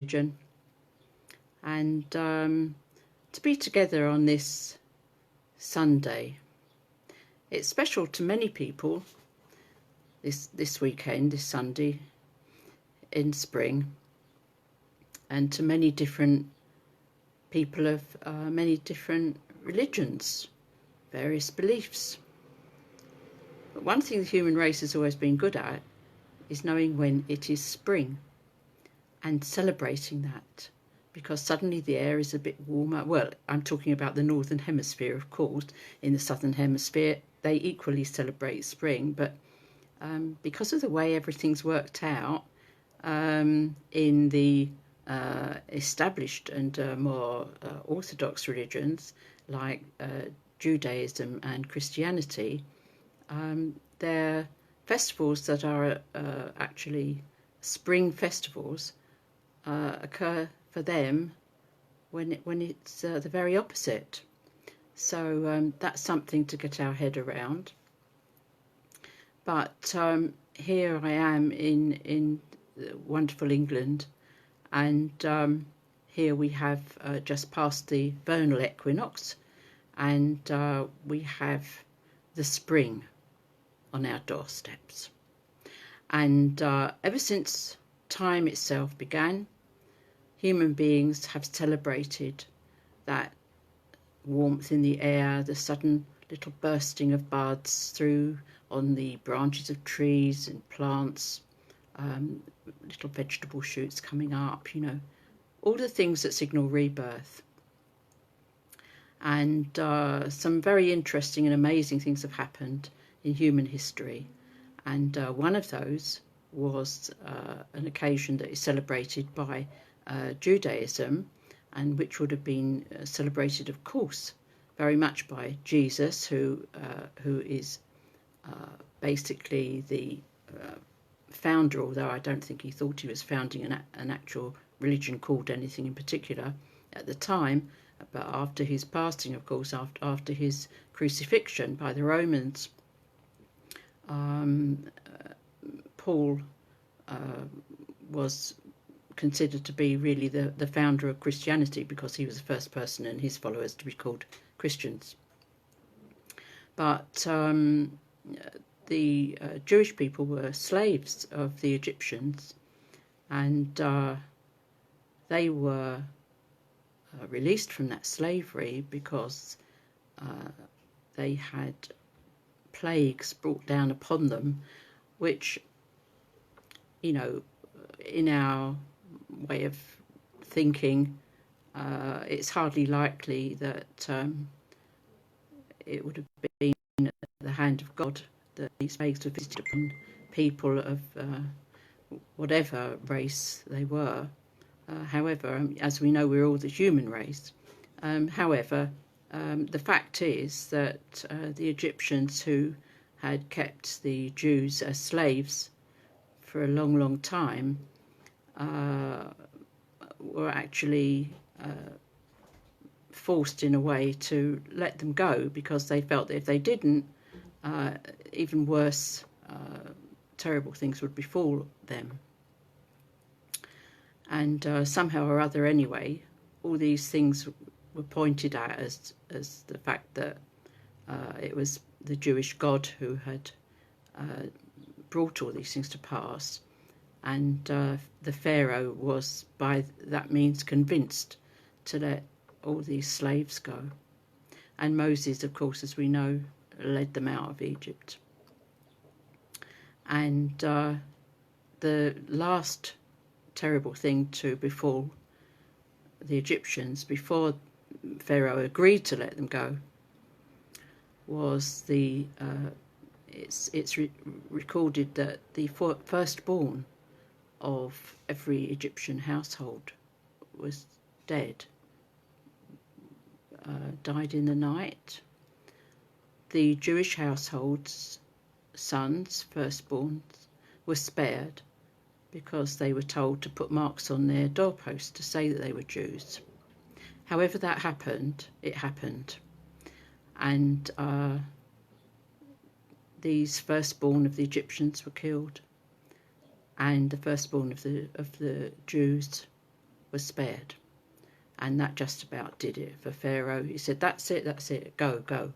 religion, and to be together on this Sunday. It's special to many people this weekend, this Sunday in spring, and to many different people of many different religions, various beliefs. But one thing the human race has always been good at is knowing when it is spring and celebrating that, because suddenly the air is a bit warmer. Well, I'm talking about the northern hemisphere, of course. In the southern hemisphere, they equally celebrate spring, but because of the way everything's worked out in the established and more orthodox religions like Judaism and Christianity, they're festivals that are actually spring festivals occur for them when it's the very opposite. So that's something to get our head around. But here I am in wonderful England, and here we have just passed the vernal equinox, and we have the spring on our doorsteps. And ever since time itself began, human beings have celebrated that warmth in the air, the sudden little bursting of buds through on the branches of trees and plants, little vegetable shoots coming up, all the things that signal rebirth. And some very interesting and amazing things have happened in human history. And one of those was an occasion that is celebrated by Judaism, and which would have been celebrated, of course, very much by Jesus, who is basically the founder, although I don't think he thought he was founding an actual religion called anything in particular at the time, but after his passing, of course, after his crucifixion by the Romans, Paul was considered to be really the founder of Christianity, because he was the first person and his followers to be called Christians. But the Jewish people were slaves of the Egyptians, and they were released from that slavery because they had plagues brought down upon them, which, in our way of thinking, it's hardly likely that it would have been at the hand of God that these plagues were visited upon people of whatever race they were. However, as we know, we're all the human race. However, the fact is that the Egyptians, who had kept the Jews as slaves for a long, long time, were actually forced in a way to let them go, because they felt that if they didn't, even worse, terrible things would befall them. And somehow or other, anyway, all these things were pointed at as the fact that it was the Jewish God who had brought all these things to pass. And the Pharaoh was by that means convinced to let all these slaves go. And Moses, of course, as we know, led them out of Egypt. And the last terrible thing to befall the Egyptians before Pharaoh agreed to let them go was it's recorded that the firstborn of every Egyptian household was dead, died in the night. The Jewish household's sons, firstborns, were spared because they were told to put marks on their doorposts to say that they were Jews. However that happened, it happened. And these firstborn of the Egyptians were killed, and the firstborn of the Jews was spared. And that just about did it for Pharaoh. He said, that's it, go, go.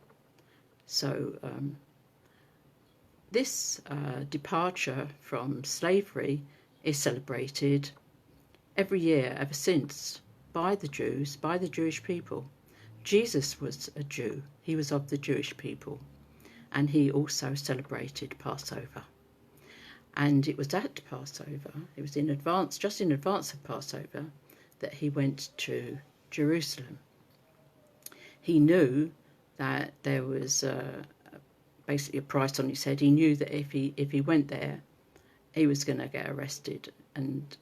So this departure from slavery is celebrated every year ever since by the Jews, by the Jewish people. Jesus was a Jew. He was of the Jewish people. And he also celebrated Passover. And it was at Passover, it was in advance, just in advance of Passover, that he went to Jerusalem. He knew that there was basically a price on his head. He knew that if he went there, he was going to get arrested and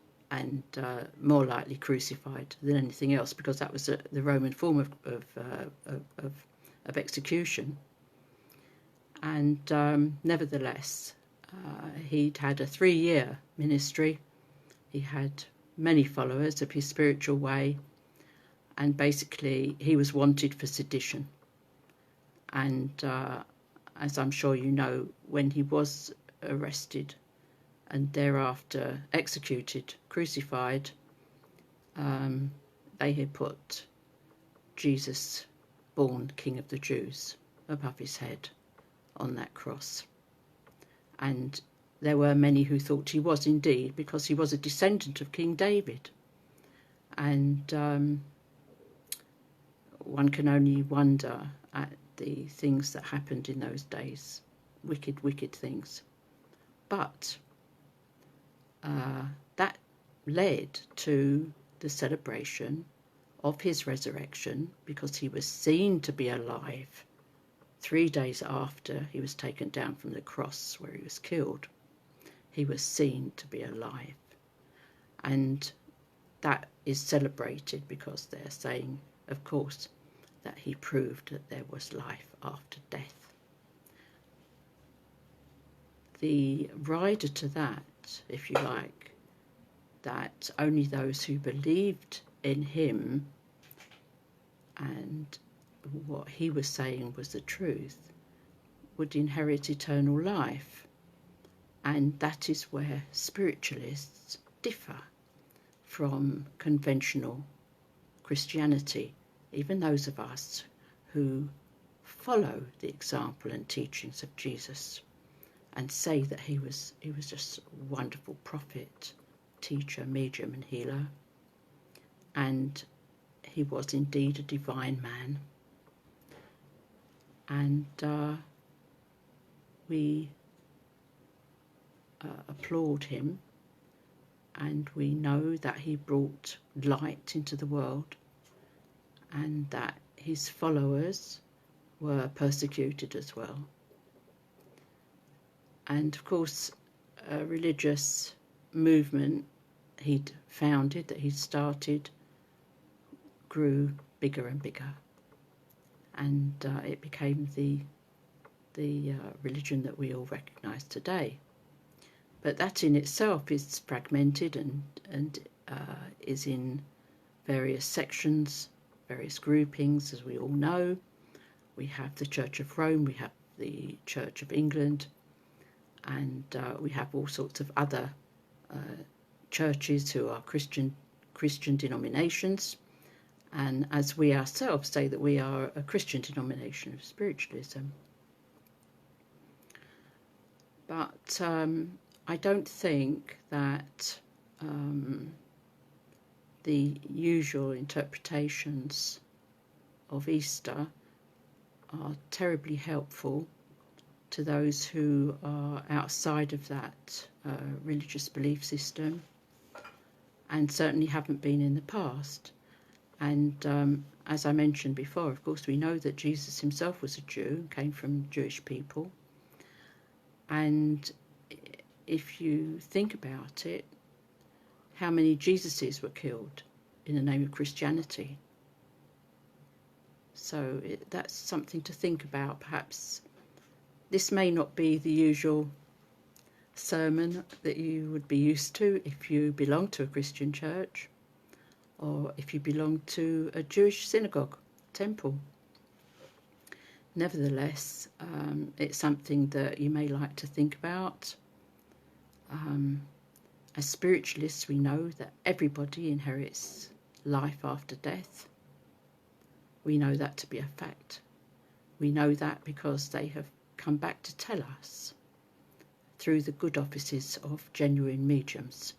more likely crucified than anything else, because that was the Roman form of execution. And nevertheless, he'd had a 3-year ministry. He had many followers of his spiritual way, and basically he was wanted for sedition. And as I'm sure you know, when he was arrested and thereafter executed, crucified, they had put Jesus, born King of the Jews, above his head on that cross. And there were many who thought he was indeed, because he was a descendant of King David. And one can only wonder at the things that happened in those days. Wicked, wicked things. But that led to the celebration of his resurrection, because he was seen to be alive 3 days after he was taken down from the cross where he was killed. He was seen to be alive. And that is celebrated because they're saying, of course, that he proved that there was life after death. The rider to that, if you like, that only those who believed in him and what he was saying was the truth would inherit eternal life. And that is where spiritualists differ from conventional Christianity, even those of us who follow the example and teachings of Jesus and say that he was just a wonderful prophet, teacher, medium and healer, and he was indeed a divine man. And we applaud him, and we know that he brought light into the world, and that his followers were persecuted as well. And of course, a religious movement he'd founded, that he'd started, grew bigger and bigger, and it became the religion that we all recognise today. But that in itself is fragmented and is in various sections, various groupings, as we all know. We have the Church of Rome, we have the Church of England, and we have all sorts of other churches who are Christian denominations. And as we ourselves say that we are a Christian denomination of spiritualism. But I don't think that the usual interpretations of Easter are terribly helpful to those who are outside of that religious belief system, and certainly haven't been in the past. And as I mentioned before, of course, we know that Jesus himself was a Jew, came from Jewish people. And if you think about it, how many Jesuses were killed in the name of Christianity? So that's something to think about. Perhaps this may not be the usual sermon that you would be used to if you belong to a Christian church, or if you belong to a Jewish synagogue, temple. Nevertheless, it's something that you may like to think about. As spiritualists, we know that everybody inherits life after death. We know that to be a fact. We know that because they have come back to tell us through the good offices of genuine mediums.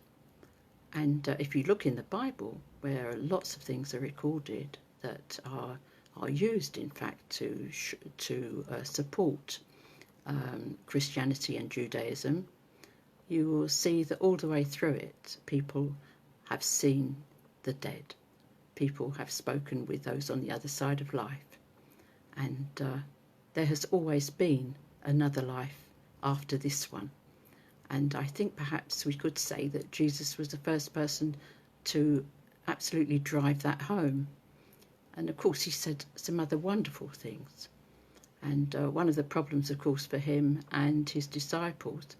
And if you look in the Bible, where lots of things are recorded that are used, in fact, to support Christianity and Judaism, you will see that all the way through it, people have seen the dead. People have spoken with those on the other side of life. And there has always been another life after this one. And I think perhaps we could say that Jesus was the first person to absolutely drive that home. And of course, he said some other wonderful things. And one of the problems, of course, for him and his disciples,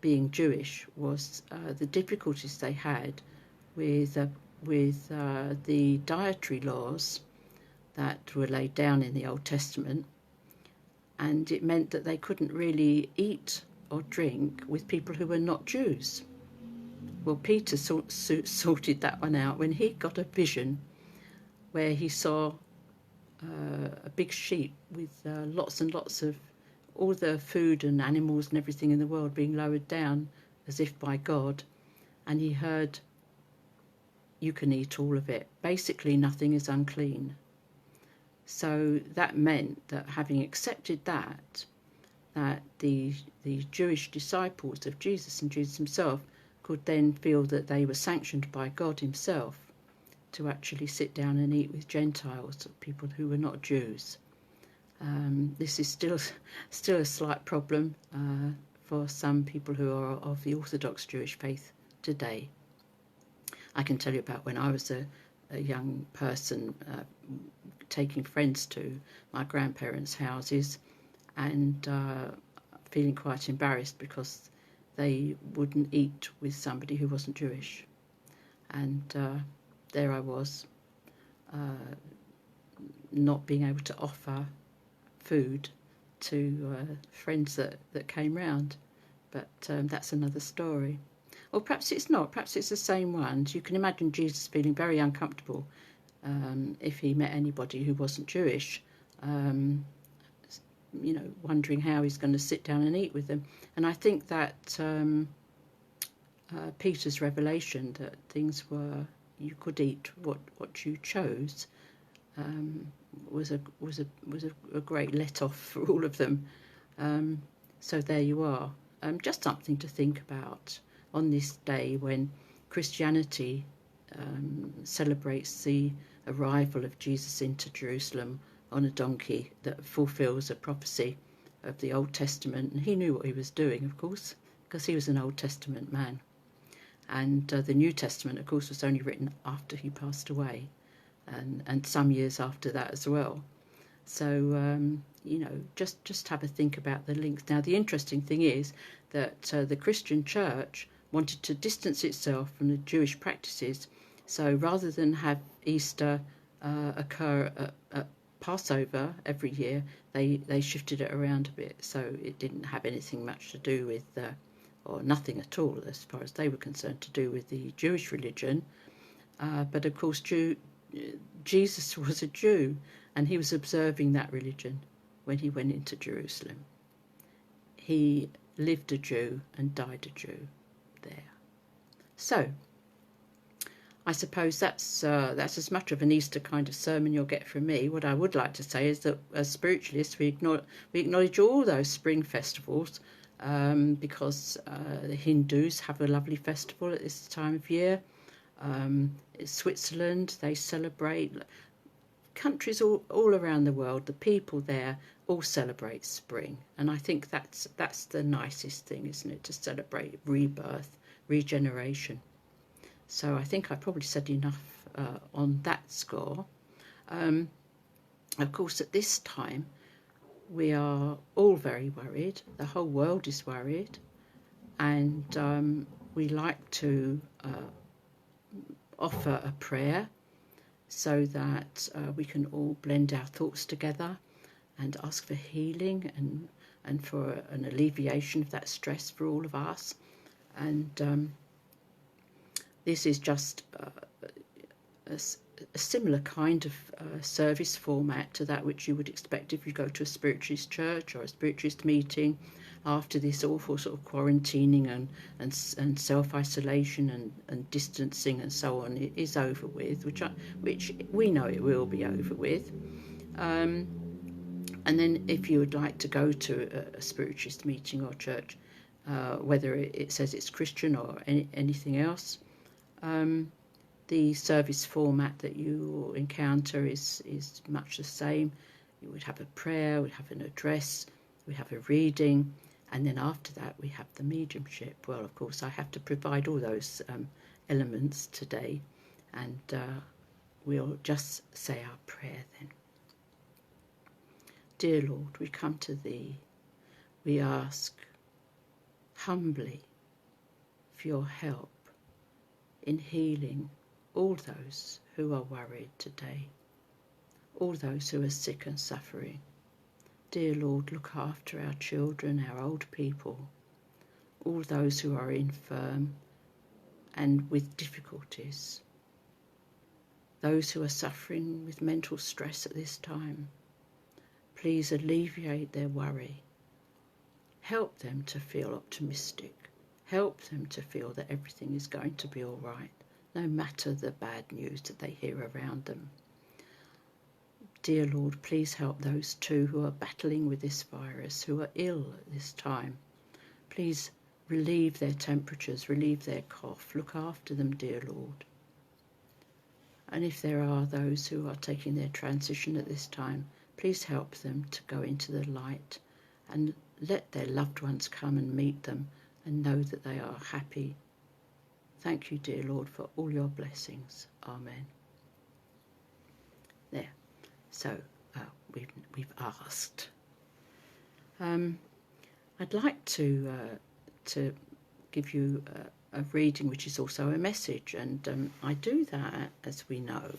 being Jewish, was the difficulties they had with the dietary laws that were laid down in the Old Testament. And it meant that they couldn't really eat or drink with people who were not Jews. Well, Peter sorted that one out when he got a vision where he saw a big sheep with lots and lots of all the food and animals and everything in the world being lowered down as if by God. And he heard, you can eat all of it. Basically, nothing is unclean. So that meant that having accepted that the Jewish disciples of Jesus and Jesus himself could then feel that they were sanctioned by God himself to actually sit down and eat with Gentiles, people who were not Jews. This is still a slight problem for some people who are of the Orthodox Jewish faith today. I can tell you about when I was a young person taking friends to my grandparents' houses and feeling quite embarrassed because they wouldn't eat with somebody who wasn't Jewish. And there I was, not being able to offer food to friends that came round. But that's another story. Or perhaps it's not. Perhaps it's the same one. You can imagine Jesus feeling very uncomfortable if he met anybody who wasn't Jewish, wondering how he's going to sit down and eat with them. And I think that Peter's revelation that things were, you could eat what you chose, was a great let off for all of them. So there you are. Just something to think about on this day when Christianity celebrates the arrival of Jesus into Jerusalem on a donkey that fulfills a prophecy of the Old Testament. And he knew what he was doing, of course, because he was an Old Testament man. And the New Testament, of course, was only written after he passed away, and some years after that as well. So, just have a think about the links. Now, the interesting thing is that the Christian church wanted to distance itself from the Jewish practices. So rather than have Easter occur at Passover every year, they shifted it around a bit. So it didn't have anything much to do with, or nothing at all, as far as they were concerned, to do with the Jewish religion. But of course, Jesus was a Jew, and he was observing that religion when he went into Jerusalem. He lived a Jew and died a Jew there. So I suppose that's as much of an Easter kind of sermon you'll get from me. What I would like to say is that as spiritualists, we acknowledge all those spring festivals, because the Hindus have a lovely festival at this time of year. Switzerland, they celebrate. Countries all around the world, the people there all celebrate spring, and I think that's the nicest thing, isn't it, to celebrate rebirth, regeneration. So I think I probably said enough on that score. Of course, at this time, we are all very worried. The whole world is worried, and we like to offer a prayer so that we can all blend our thoughts together and ask for healing and for an alleviation of that stress for all of us. And This is just a similar kind of service format to that which you would expect if you go to a spiritualist church or a spiritualist meeting after this awful sort of quarantining and self-isolation and distancing and so on is over with, which we know it will be over with. And then if you would like to go to a spiritualist meeting or church, whether it says it's Christian or anything else, the service format that you will encounter is much the same. You would have a prayer, we'd have an address, we have a reading, and then after that we have the mediumship. Well, of course, I have to provide all those elements today, and we'll just say our prayer then. Dear Lord, we come to Thee. We ask humbly for your help in healing all those who are worried today, all those who are sick and suffering. Dear Lord, look after our children, our old people, all those who are infirm and with difficulties, those who are suffering with mental stress at this time. Please alleviate their worry. Help them to feel optimistic. Help them to feel that everything is going to be all right, no matter the bad news that they hear around them. Dear Lord, please help those too who are battling with this virus, who are ill at this time. Please relieve their temperatures, relieve their cough. Look after them, dear Lord. And if there are those who are taking their transition at this time, please help them to go into the light and let their loved ones come and meet them and know that they are happy. Thank you, dear Lord, for all your blessings. Amen. There. So we've asked. I'd like to give you a reading which is also a message, and I do that, as we know,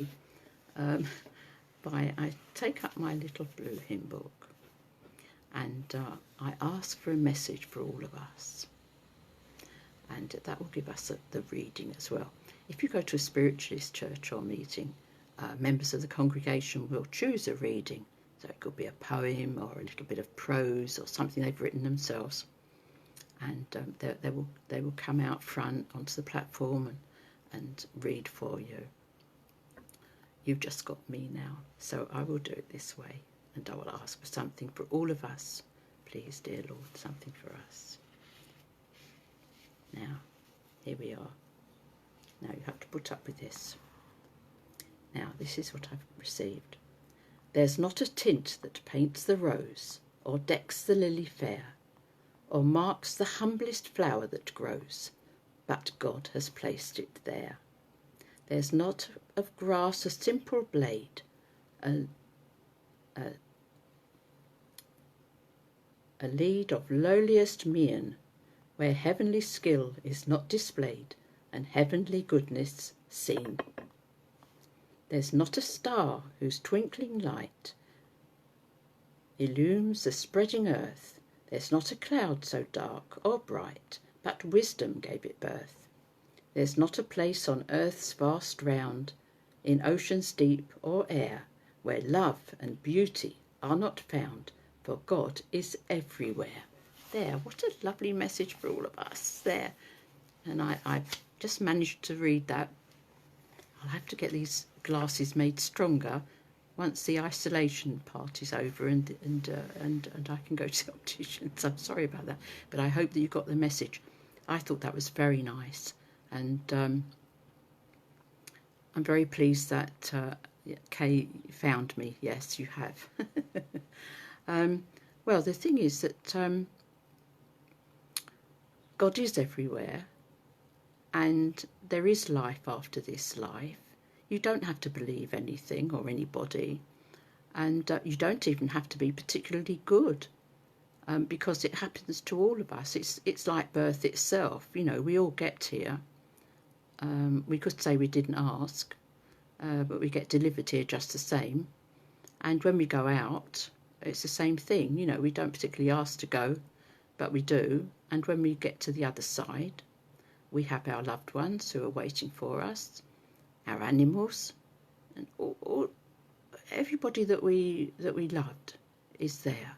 I take up my little blue hymn book and I ask for a message for all of us, and that will give us the reading as well. If you go to a spiritualist church or meeting, members of the congregation will choose a reading, so it could be a poem or a little bit of prose or something they've written themselves, and they will come out front onto the platform and read for you. You've just got me now, so I will do it this way, and I will ask for something for all of us. Please, dear Lord, something for us. Now, here we are. Now you have to put up with this. Now, this is what I've received. There's not a tint that paints the rose, or decks the lily fair, or marks the humblest flower that grows, but God has placed it there. There's not of grass a simple blade, a lead of lowliest mien, where heavenly skill is not displayed, and heavenly goodness seen. There's not a star whose twinkling light illumes the spreading earth. There's not a cloud so dark or bright, but wisdom gave it birth. There's not a place on earth's vast round, in ocean's deep or air, where love and beauty are not found, for God is everywhere. There, what a lovely message for all of us there. And I've just managed to read that. I'll have to get these glasses made stronger once the isolation part is over and I can go to the opticians. I'm sorry about that, but I hope that you got the message. I thought that was very nice, and I'm very pleased that Kay found me. Yes, you have. Well, the thing is that God is everywhere, and there is life after this life. You don't have to believe anything or anybody, and you don't even have to be particularly good, because it happens to all of us. It's like birth itself. You know, we all get here. We could say we didn't ask, but we get delivered here just the same. And when we go out, it's the same thing. You know, we don't particularly ask to go, but we do. And when we get to the other side, We have our loved ones who are waiting for us, our animals, and everybody that we loved is there,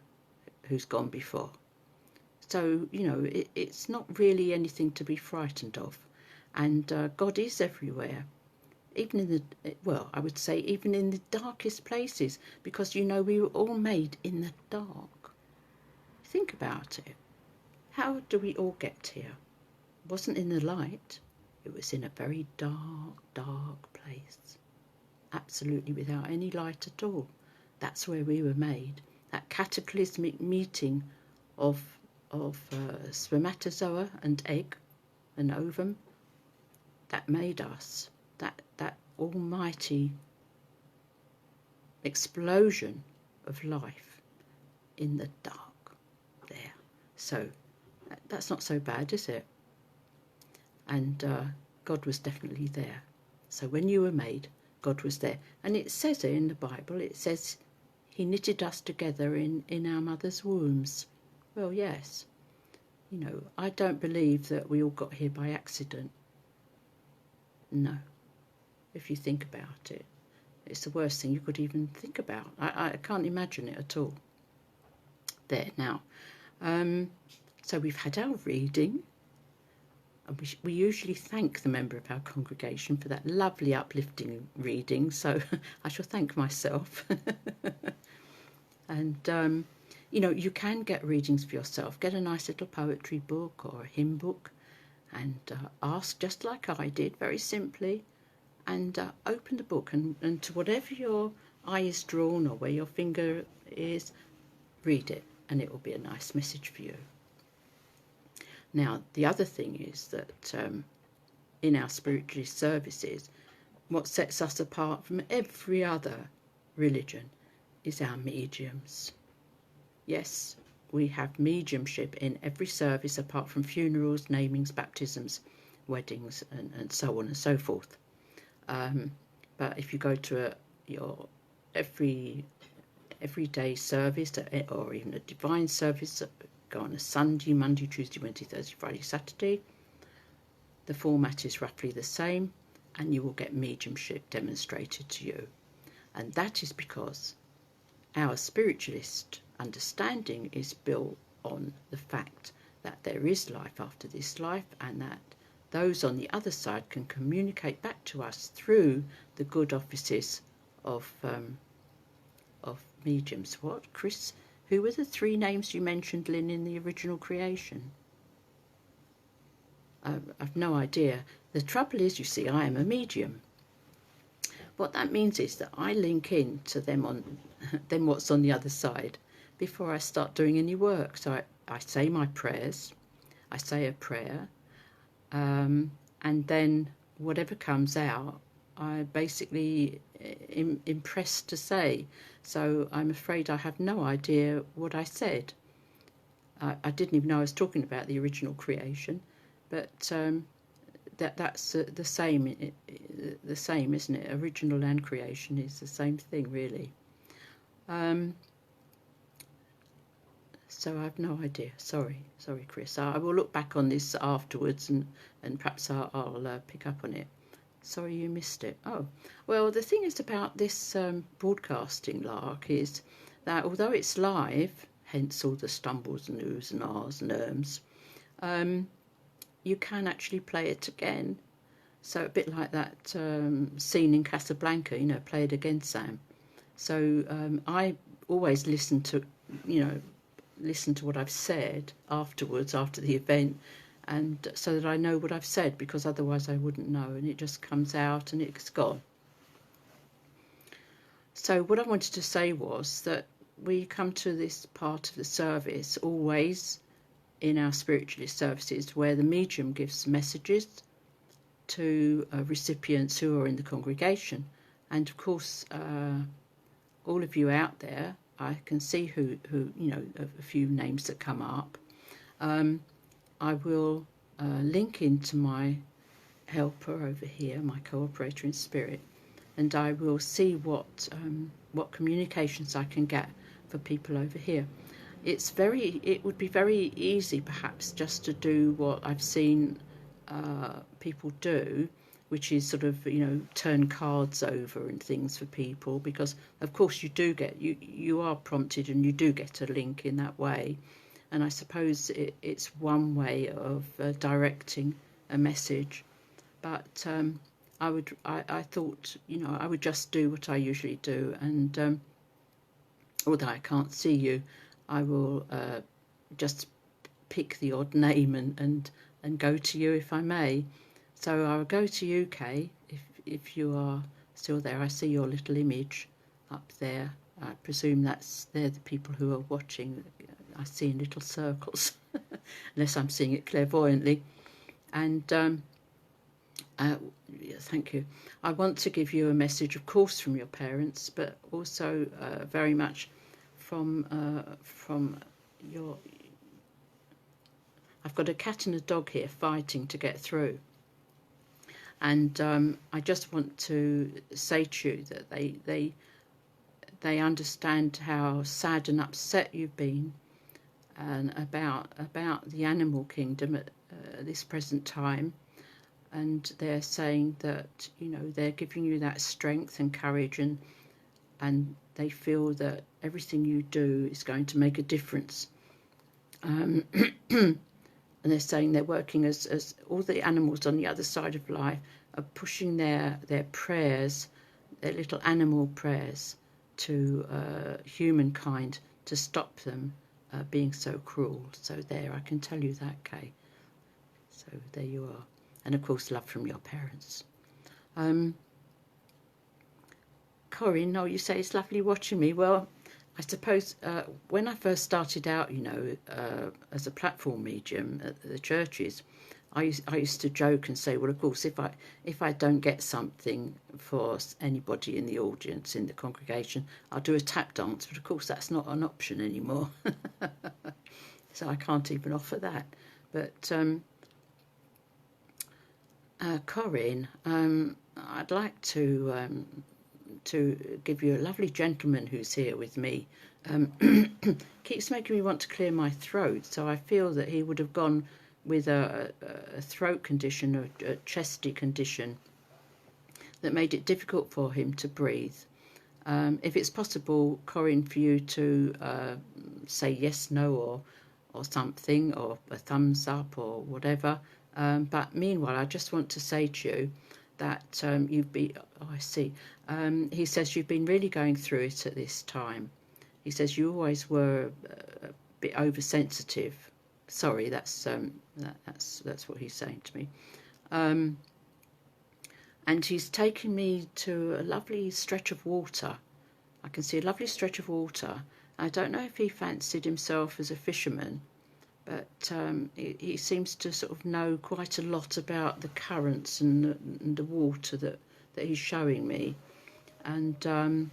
who's gone before. So, you know, it's not really anything to be frightened of. And God is everywhere, even in the, well, I would say even in the darkest places, because, you know, we were all made in the dark. Think about it. How do we all get here? It wasn't in the light. It was in a very dark, dark place. Absolutely without any light at all. That's where we were made. That cataclysmic meeting of spermatozoa and egg and ovum, that made us. That almighty explosion of life in the dark there. So that's not so bad, is it? And God was definitely there. So when you were made, God was there. And it says it in the Bible, it says he knitted us together in our mother's wombs. Well, yes. You know, I don't believe that we all got here by accident. No. If you think about it, it's the worst thing you could even think about. I can't imagine it at all. There, now. So we've had our reading. And we usually thank the member of our congregation for that lovely uplifting reading, so I shall thank myself. And, you know, you can get readings for yourself. Get a nice little poetry book or a hymn book and ask, just like I did, very simply, and open the book and to whatever your eye is drawn or where your finger is, read it, and it will be a nice message for you. Now, the other thing is that in our spiritualist services, what sets us apart from every other religion is our mediums. Yes, we have mediumship in every service apart from funerals, namings, baptisms, weddings, and so on and so forth. But if you go to your everyday service or even a divine service, go on a Sunday, Monday, Tuesday, Wednesday, Thursday, Friday, Saturday, the format is roughly the same, and you will get mediumship demonstrated to you. And that is because our spiritualist understanding is built on the fact that there is life after this life, and that those on the other side can communicate back to us through the good offices of mediums. What, Chris? Who were the three names you mentioned, Lynn, in the original creation? I've no idea. The trouble is, you see, I am a medium. What that means is that I link in to them what's on the other side before I start doing any work. So I say my prayers, I say a prayer, and then whatever comes out, I basically impressed to say. So I'm afraid I have no idea what I said. I didn't even know I was talking about the original creation, but that's the same, isn't it? Original and creation is the same thing, really. So I have no idea. Sorry, Chris. I will look back on this afterwards and perhaps I'll pick up on it. Sorry you missed it. Oh, well, the thing is about this broadcasting lark is that although it's live, hence all the stumbles and oohs and ahs and erms, you can actually play it again. So a bit like that scene in Casablanca, you know, play it again, Sam. So I always listen to what I've said afterwards, after the event, and so that I know what I've said, because otherwise I wouldn't know, and it just comes out and it's gone. So what I wanted to say was that we come to this part of the service always in our spiritualist services where the medium gives messages to recipients who are in the congregation. And of course, all of you out there, I can see who you know, a few names that come up. I will link into my helper over here, my cooperator in spirit, and I will see what communications I can get for people over here. It would be very easy, perhaps, just to do what I've seen people do, which is sort of, you know, turn cards over and things for people, because of course you are prompted and you do get a link in that way. And I suppose it's one way of directing a message. But I thought, you know, I would just do what I usually do, and although I can't see you, I will just pick the odd name and go to you if I may. So I'll go to UK if you are still there. I see your little image up there. I presume they're the people who are watching. I see in little circles, unless I'm seeing it clairvoyantly. And thank you. I want to give you a message, of course, from your parents, but also very much from your... I've got a cat and a dog here fighting to get through. And I just want to say to you that they understand how sad and upset you've been, and about the animal kingdom at this present time. And they're saying that, you know, they're giving you that strength and courage, and they feel that everything you do is going to make a difference. And they're saying they're working as all the animals on the other side of life are pushing their prayers, their little animal prayers, to humankind to stop them being so cruel. So there, I can tell you that, Kay. So there you are. And of course, love from your parents. Corinne, oh, you say it's lovely watching me. Well, I suppose when I first started out, you know, as a platform medium at the churches, I used to joke and say, well, of course, if I don't get something for anybody in the audience, in the congregation, I'll do a tap dance. But of course, that's not an option anymore. So I can't even offer that. But Corinne, I'd like to give you a lovely gentleman who's here with me. Keeps making me want to clear my throat, so I feel that he would have gone with a throat condition or a chesty condition that made it difficult for him to breathe. If it's possible, Corinne, for you to say yes, no, or something, or a thumbs up or whatever. But meanwhile, I just want to say to you that you've been... Oh, I see. He says you've been really going through it at this time. He says you always were a bit oversensitive. Sorry, that's what he's saying to me. And he's taken me to a lovely stretch of water. I can see a lovely stretch of water. I don't know if he fancied himself as a fisherman, but he seems to sort of know quite a lot about the currents and the water that he's showing me. And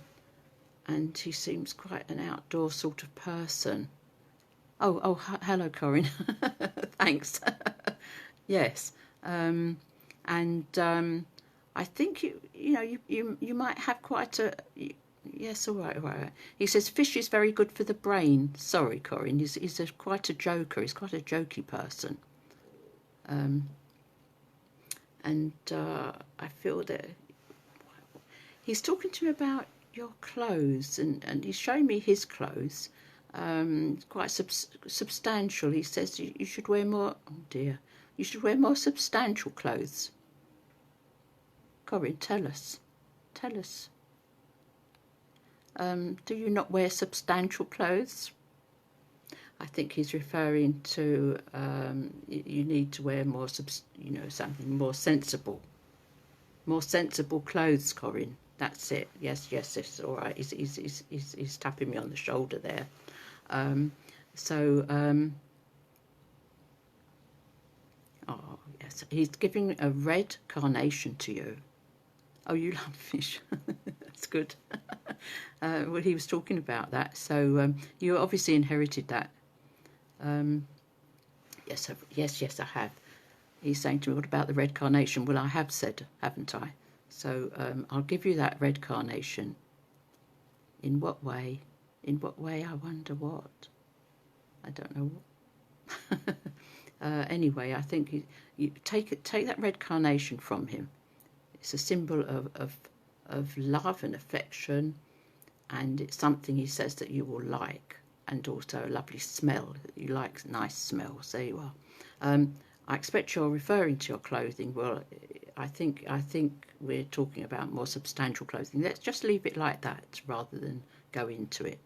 he seems quite an outdoor sort of person. Oh, hello, Corinne. Thanks. Yes. I think you might have quite a... Yes, all right. He says fish is very good for the brain. Sorry, Corinne. He's quite a joker. He's quite a jokey person. I feel that he's talking to me about your clothes, and he's showing me his clothes. Quite substantial. He says you should wear more... Oh, dear. You should wear more substantial clothes. Corinne, tell us. Do you not wear substantial clothes? I think he's referring to you need to wear more, something more sensible. More sensible clothes, Corinne. That's it. Yes, it's all right. He's tapping me on the shoulder there. Oh, yes. He's giving a red carnation to you. Oh, you love fish. That's good. Well, he was talking about that. So you obviously inherited that. Yes, I have. He's saying to me, what about the red carnation? Well, I have said, haven't I? So I'll give you that red carnation. In what way? I wonder what. I don't know. Anyway, I think you take that red carnation from him. It's a symbol of love and affection, and it's something he says that you will like, and also a lovely smell. You like nice smells. There you are. I expect you're referring to your clothing. Well, I think we're talking about more substantial clothing. Let's just leave it like that rather than go into it.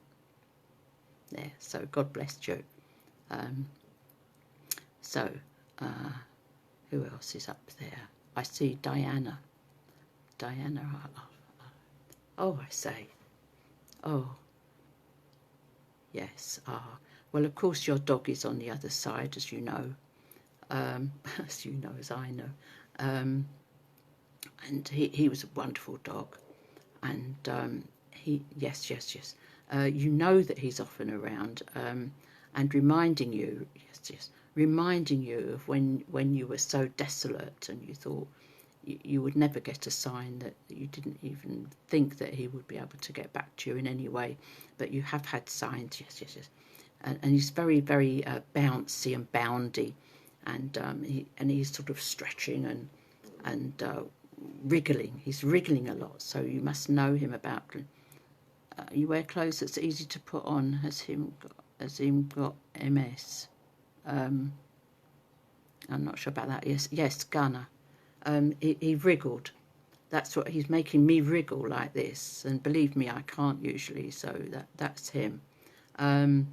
There. So God bless you. Who else is up there? I see Diana. Diana. Oh, I say. Oh, yes. Well, of course, your dog is on the other side, as you know. As you know, as I know. And he was a wonderful dog. And yes. You know that he's often around, and reminding you, reminding you of when you were so desolate and you thought you would never get a sign, that you didn't even think that he would be able to get back to you in any way, but you have had signs. Yes. And he's very, very bouncy and boundy, and he's sort of stretching and wriggling. He's wriggling a lot, so you must know him about. You wear clothes that's easy to put on. Has him got MS? I'm not sure about that. Yes, Gunner. He wriggled. That's what he's making me wriggle like this. And believe me, I can't usually. So that's him. And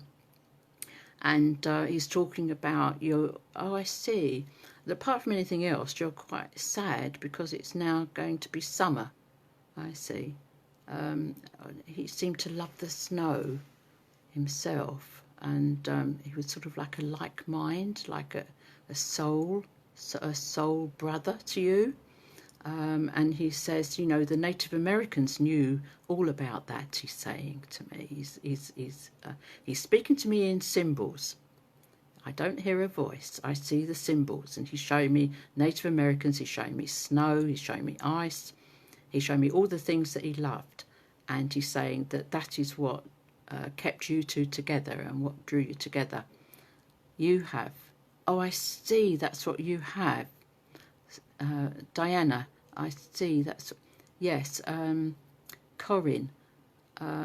he's talking about your. Oh, I see. That apart from anything else, you're quite sad because it's now going to be summer. I see. He seemed to love the snow himself, and he was sort of like a like mind, like a soul brother to you. And he says, you know, the Native Americans knew all about that. He's saying to me, he's speaking to me in symbols. I don't hear a voice. I see the symbols, and he's showing me Native Americans. He's showing me snow. He's showing me ice. He's showing me all the things that he loved, and he's saying that is what kept you two together and what drew you together. You have. Oh, I see. That's what you have. Diana, I see. That's yes. Corinne.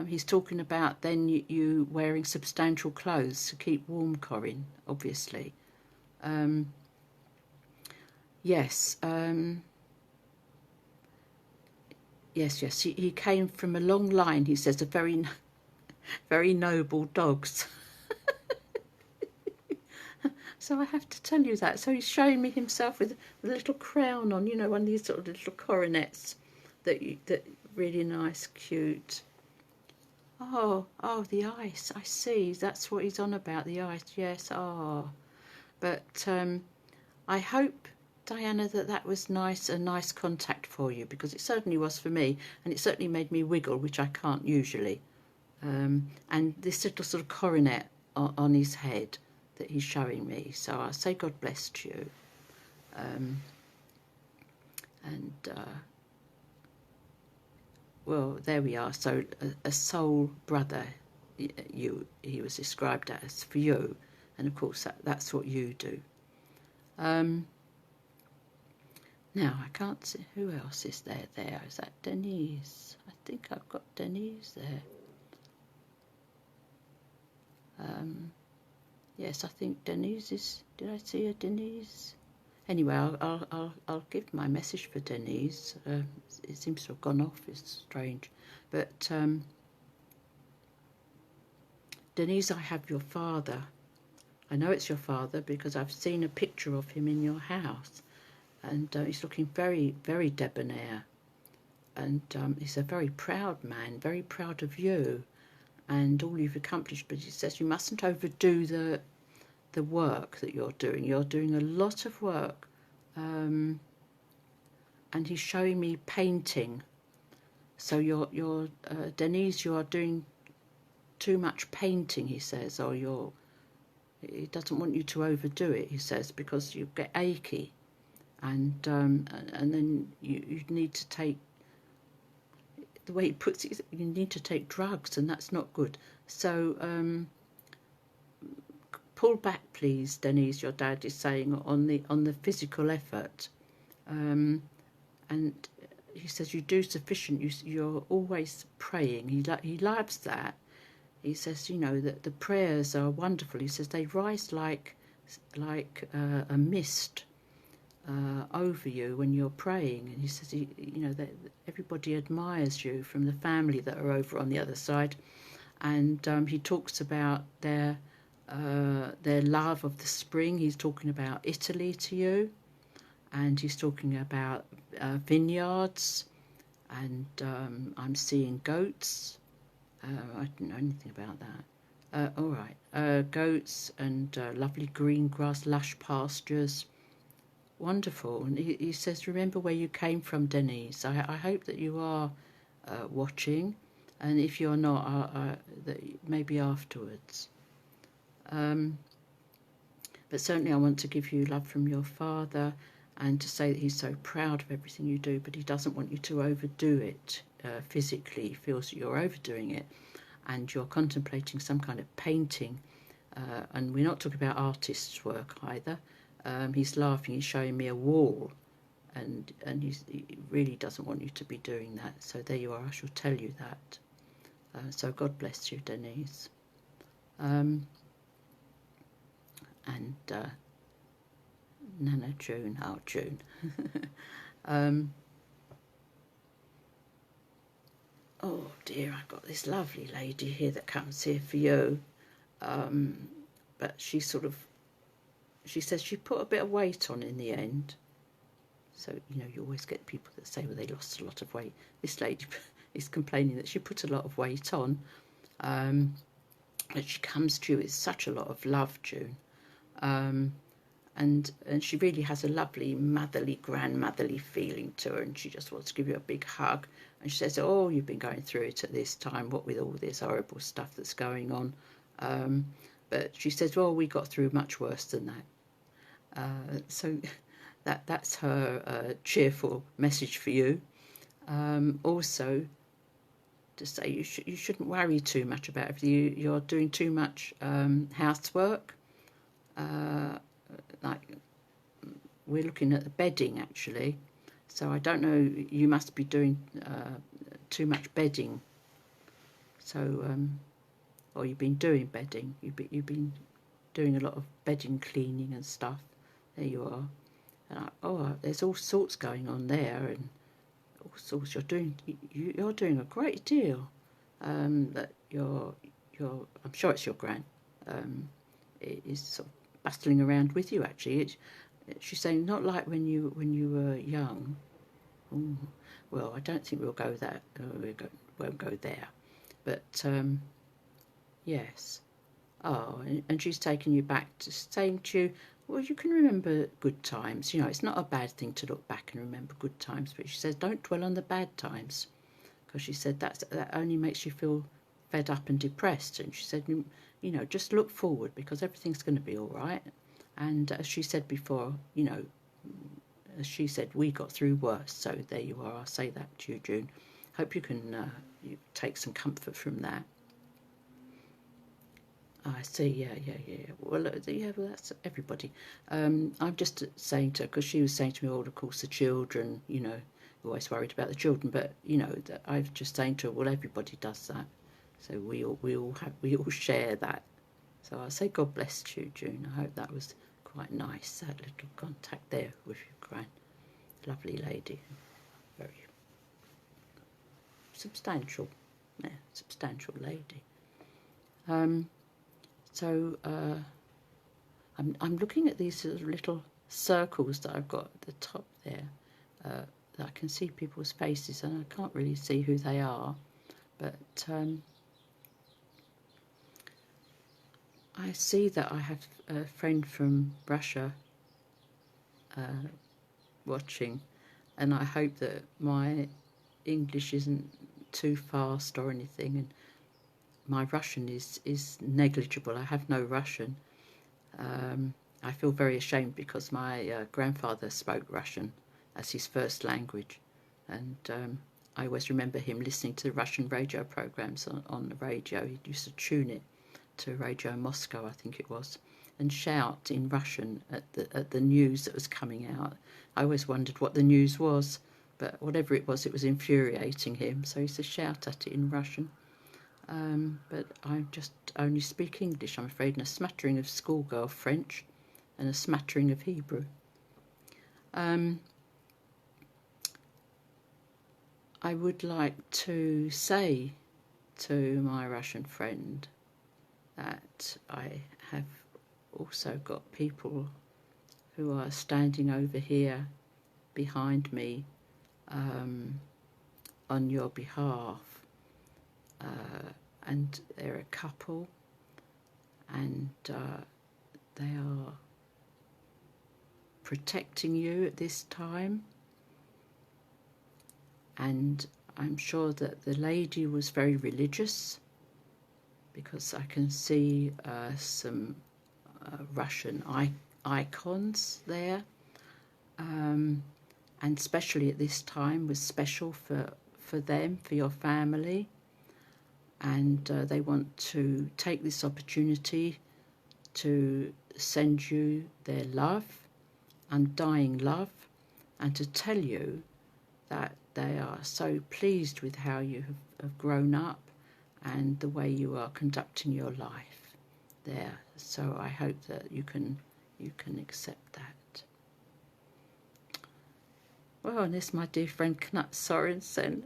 He's talking about then you wearing substantial clothes to keep warm, Corinne, obviously. Yes. Yes. He came from a long line, he says, of very noble dogs. So I have to tell you that. So he's showing me himself with a little crown on, you know, one of these sort of little coronets that really nice, cute. Oh, the ice. I see. That's what he's on about, the ice. Yes. Oh, but I hope, Diana, that was nice, a nice contact for you, because it certainly was for me, and it certainly made me wiggle, which I can't usually. And this little sort of coronet on his head that he's showing me. So I say God bless you. Well, there we are. So a soul brother, he was described as for you, and of course that's what you do. Now I can't see who else is there. There is that Denise. I think I've got Denise there. Yes, I think Denise is. Did I see a Denise? Anyway, I'll give my message for Denise. It seems to have gone off. It's strange, but Denise, I have your father. I know it's your father because I've seen a picture of him in your house, and he's looking very, very debonair, and he's a very proud man, very proud of you and all you've accomplished. But he says you mustn't overdo the work that you're doing. You're doing a lot of work, and he's showing me painting. So you're Denise, you are doing too much painting, he says, or he doesn't want you to overdo it, he says, because you get achy, and then you need to take, the way he puts it, you need to take drugs, and that's not good. So pull back, please, Denise, your dad is saying, on the physical effort. And he says you do sufficient. You're always praying. He loves that. He says, you know, that the prayers are wonderful. He says they rise like a mist over you when you're praying. And he says, you know, that everybody admires you from the family that are over on the other side. And he talks about their love of the spring. He's talking about Italy to you, and he's talking about vineyards, and I'm seeing goats. I didn't know anything about that. All right, goats and lovely green grass, lush pastures. Wonderful. And he says, remember where you came from, Denise. I hope that you are watching, and if you're not, that maybe afterwards. But certainly I want to give you love from your father, and to say that he's so proud of everything you do, but he doesn't want you to overdo it physically. He feels that you're overdoing it, and you're contemplating some kind of painting. And we're not talking about artist's work either. He's laughing, he's showing me a wall, and he really doesn't want you to be doing that. So there you are, I shall tell you that. So God bless you, Denise. And Nana June, oh June. Oh dear, I've got this lovely lady here that comes here for you. But she says she put a bit of weight on in the end. So, you know, you always get people that say, well, they lost a lot of weight. This lady is complaining that she put a lot of weight on. But she comes to you with such a lot of love, June. And she really has a lovely motherly, grandmotherly feeling to her, and she just wants to give you a big hug. And she says, oh, you've been going through it at this time, what with all this horrible stuff that's going on. But she says, well, we got through much worse than that. So that's her cheerful message for you. Also, to say you shouldn't worry too much about everything. You're doing too much housework. Like, we're looking at the bedding actually, so I don't know, you must be doing too much bedding. So or you've been doing bedding, you've been doing a lot of bedding cleaning and stuff. There you are. And there's all sorts going on there, and all sorts. You're doing a great deal. That you're I'm sure it's your gran. It is sort of bustling around with you actually. She's saying not like when you were young. Ooh, well, I don't think we'll go that. Won't go there. But yes. Oh, and she's taking you back to saying to you, well, you can remember good times. You know, it's not a bad thing to look back and remember good times. But she says, don't dwell on the bad times, because she said that only makes you feel fed up and depressed. And she said, you know, just look forward, because everything's going to be all right. And as she said before, you know, as she said, we got through worse. So there you are. I'll say that to you, June. Hope you can you take some comfort from that. I see, yeah. Well, well, that's everybody. I'm just saying to her, because she was saying to me, oh, of course, the children, you know, always worried about the children. But, you know, I'm just saying to her, well, everybody does that. So we all share that. So I say God bless you, June. I hope that was quite nice, that little contact there with your gran. Lovely lady. Very substantial. Yeah, substantial lady. So I'm looking at these little circles that I've got at the top there. That I can see people's faces, and I can't really see who they are. But I see that I have a friend from Russia watching, and I hope that my English isn't too fast or anything, and my Russian is negligible. I have no Russian. I feel very ashamed because my grandfather spoke Russian as his first language, and I always remember him listening to Russian radio programs on the radio. He used to tune it to Radio Moscow, I think it was. and shout in Russian at the news that was coming out. I always wondered what the news was, but whatever it was infuriating him. So he used to shout at it in Russian. But I just only speak English, I'm afraid, and a smattering of schoolgirl French and a smattering of Hebrew. I would like to say to my Russian friend that I have also got people who are standing over here behind me on your behalf, and they're a couple, and they are protecting you at this time. And I'm sure that the lady was very religious, because I can see some Russian icons there, and especially at this time was special for them, for your family, and they want to take this opportunity to send you their love, undying love, and to tell you that they are so pleased with how you have grown up and the way you are conducting your life there. So I hope that you can accept that. Well, and this, my dear friend Knut Sorensen,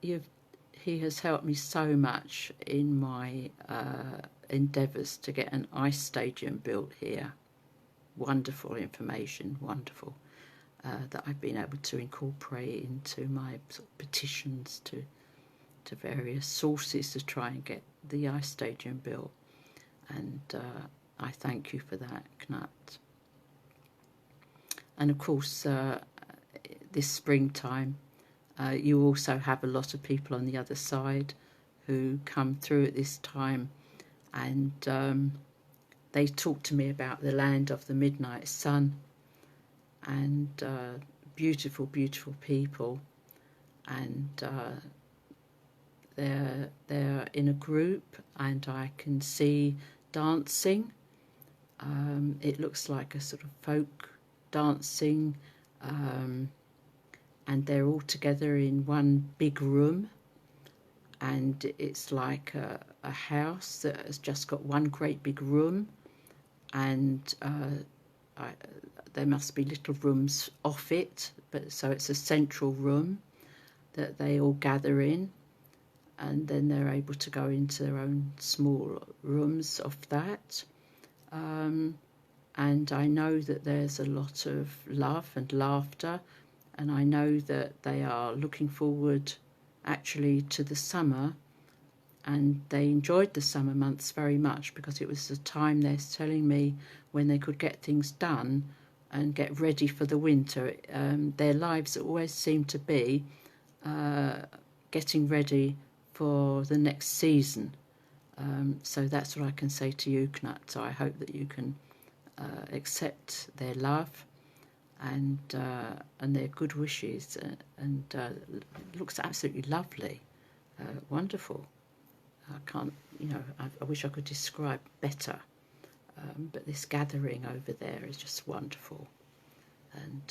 he has helped me so much in my endeavours to get an ice stadium built here. Wonderful information, wonderful. That I've been able to incorporate into my sort of petitions to various sources to try and get the ice stadium built. And I thank you for that, Knut. And of course, this springtime, you also have a lot of people on the other side who come through at this time, and they talk to me about the land of the midnight sun, and beautiful, beautiful people, and they're in a group, and I can see dancing. It looks like a sort of folk dancing, and they're all together in one big room, and it's like a house that has just got one great big room, and there must be little rooms off it, but so it's a central room that they all gather in, and then they're able to go into their own small rooms of that. And I know that there's a lot of love and laughter, and I know that they are looking forward actually to the summer, and they enjoyed the summer months very much, because it was the time, they're telling me, when they could get things done and get ready for the winter. Their lives always seem to be getting ready for the next season. So that's what I can say to you, Knut. So I hope that you can accept their love and their good wishes, and it looks absolutely lovely, wonderful. I can't, I wish I could describe better. But this gathering over there is just wonderful, and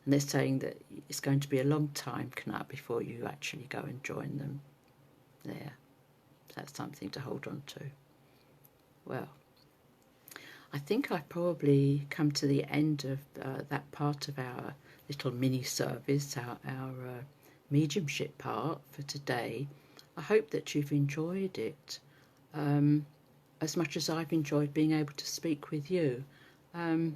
they're saying that it's going to be a long time, Knut, before you actually go and join them there. That's something to hold on to. Well, I think I've probably come to the end of that part of our little mini service, our mediumship part for today. I hope that you've enjoyed it. As much as I've enjoyed being able to speak with you. I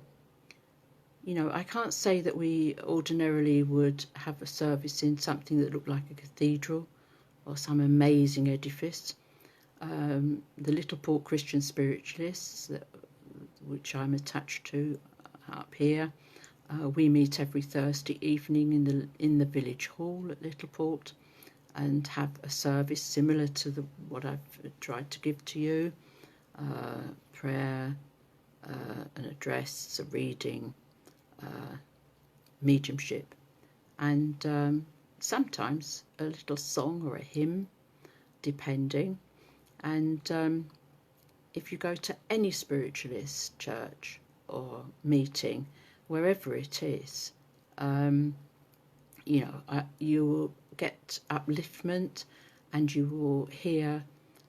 can't say that we ordinarily would have a service in something that looked like a cathedral or some amazing edifice. The Little Port Christian Spiritualists, which I'm attached to up here, we meet every Thursday evening in the village hall at Little Port, and have a service similar to what I've tried to give to you. Prayer, an address, a reading, mediumship, and sometimes a little song or a hymn, depending. And if you go to any spiritualist church or meeting, wherever it is, you know, you will get upliftment, and you will hear,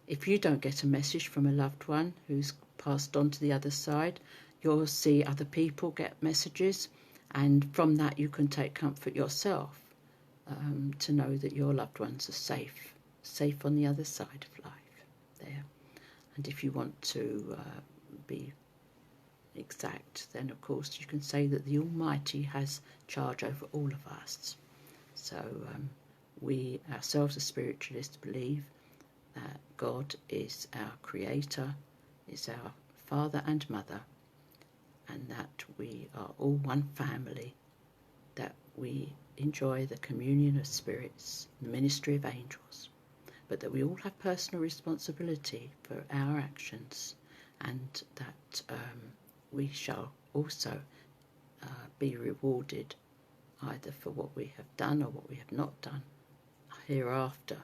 if you don't get a message from a loved one who's passed on to the other side, you'll see other people get messages, and from that you can take comfort yourself, to know that your loved ones are safe on the other side of life there. And if you want to be exact, then of course you can say that the Almighty has charge over all of us. So we ourselves as spiritualists believe that God is our creator, is our father and mother, and that we are all one family, that we enjoy the communion of spirits, the ministry of angels, but that we all have personal responsibility for our actions, and that we shall also be rewarded either for what we have done or what we have not done hereafter.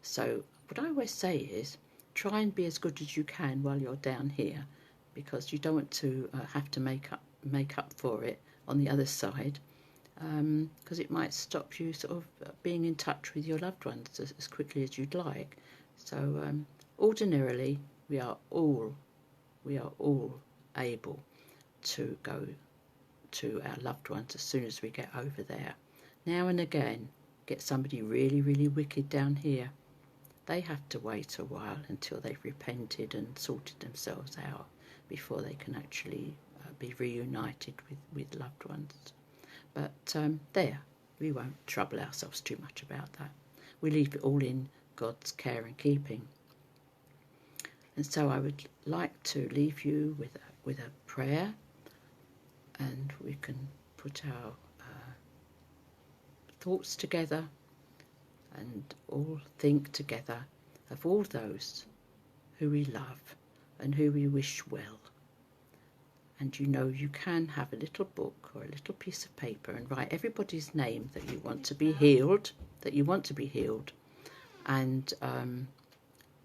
So what I always say is, try and be as good as you can while you're down here, because you don't want to have to make up for it on the other side, because it might stop you sort of being in touch with your loved ones as quickly as you'd like. So ordinarily we are all able to go to our loved ones as soon as we get over there. Now and again, get somebody really, really wicked down here, they have to wait a while until they've repented and sorted themselves out before they can actually be reunited with loved ones. But there, we won't trouble ourselves too much about that. We leave it all in God's care and keeping. And so I would like to leave you with a prayer, and we can put our thoughts together and all think together of all those who we love and who we wish well. And you know, you can have a little book or a little piece of paper and write everybody's name that you want to be healed, and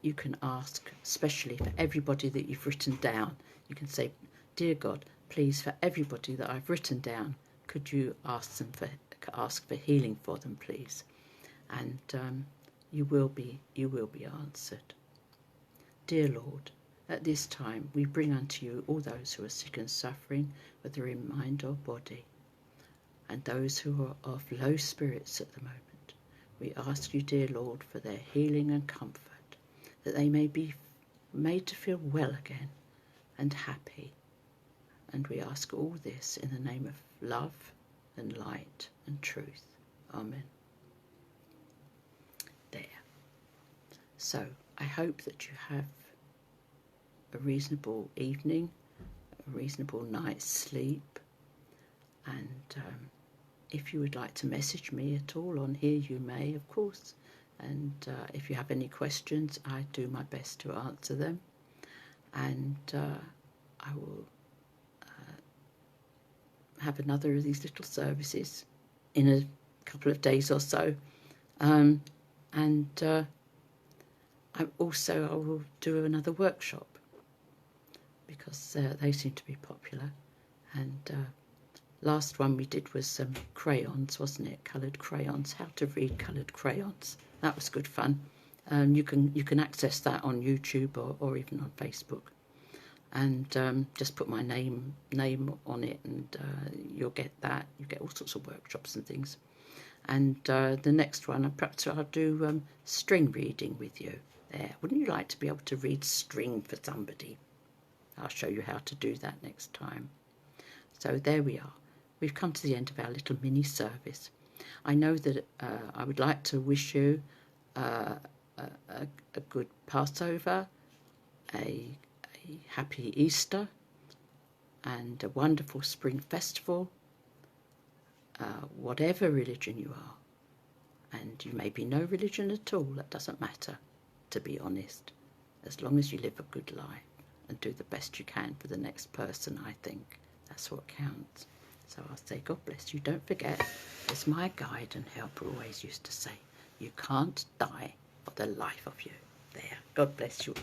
you can ask, especially for everybody that you've written down, you can say, dear God, please, for everybody that I've written down, could you ask for healing for them, please? And you will be answered. Dear Lord, at this time we bring unto you all those who are sick and suffering, whether in mind or body, and those who are of low spirits at the moment. We ask you, dear Lord, for their healing and comfort, that they may be made to feel well again and happy. And we ask all this in the name of love and light and truth. Amen. There. So I hope that you have a reasonable evening, a reasonable night's sleep, and if you would like to message me at all on here, you may, of course, and if you have any questions, I do my best to answer them, and I will have another of these little services in a couple of days or so, and I will do another workshop, because they seem to be popular. And last one we did was crayons, wasn't it? Coloured crayons, how to read coloured crayons. That was good fun. You can access that on YouTube or even on Facebook, and just put my name on it, and you'll get that. You get all sorts of workshops and things. And the next one, perhaps I'll do string reading with you there. Wouldn't you like to be able to read string for somebody? I'll show you how to do that next time. So there we are. We've come to the end of our little mini service. I know that I would like to wish you a good Passover, a happy Easter, and a wonderful spring festival, whatever religion you are. And you may be no religion at all, that doesn't matter, to be honest, as long as you live a good life and do the best you can for the next person. I think that's what counts. So I'll say, God bless you. Don't forget, as my guide and helper always used to say, you can't die for the life of you. There. God bless you.